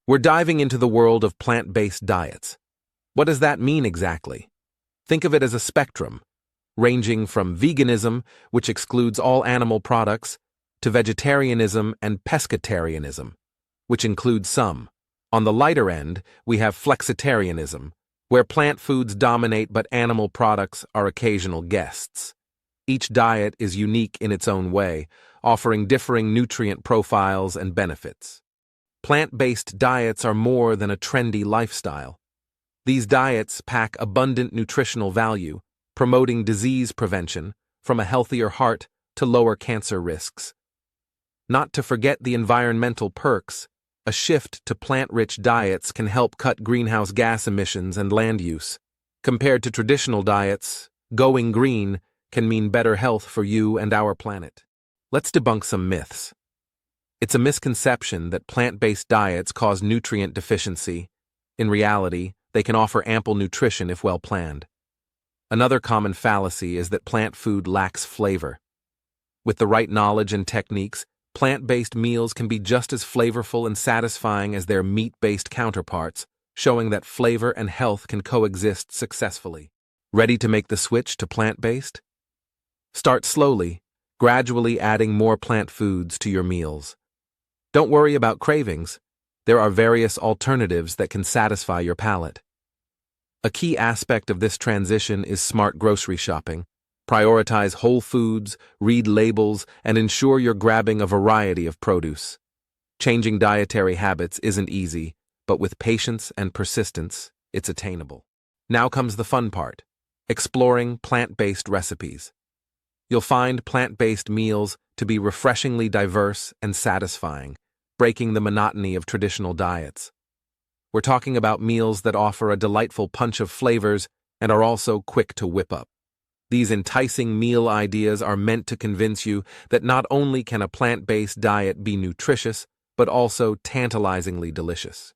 We're diving into the world of plant-based diets. What does that mean exactly? Think of it as a spectrum, ranging from veganism, which excludes all animal products, to vegetarianism and pescatarianism, which includes some. On the lighter end, we have flexitarianism, where plant foods dominate but animal products are occasional guests. Each diet is unique in its own way, offering differing nutrient profiles and benefits. Plant-based diets are more than a trendy lifestyle. These diets pack abundant nutritional value, promoting disease prevention, from a healthier heart to lower cancer risks. Not to forget the environmental perks, a shift to plant-rich diets can help cut greenhouse gas emissions and land use. Compared to traditional diets, going green can mean better health for you and our planet. Let's debunk some myths. It's a misconception that plant-based diets cause nutrient deficiency. In reality, they can offer ample nutrition if well planned. Another common fallacy is that plant food lacks flavor. With the right knowledge and techniques, plant-based meals can be just as flavorful and satisfying as their meat-based counterparts, showing that flavor and health can coexist successfully. Ready to make the switch to plant-based? Start slowly, gradually adding more plant foods to your meals. Don't worry about cravings. There are various alternatives that can satisfy your palate. A key aspect of this transition is smart grocery shopping. Prioritize whole foods, read labels, and ensure you're grabbing a variety of produce. Changing dietary habits isn't easy, but with patience and persistence, it's attainable. Now comes the fun part: exploring plant-based recipes. You'll find plant-based meals to be refreshingly diverse and satisfying, breaking the monotony of traditional diets. We're talking about meals that offer a delightful punch of flavors and are also quick to whip up. These enticing meal ideas are meant to convince you that not only can a plant-based diet be nutritious, but also tantalizingly delicious.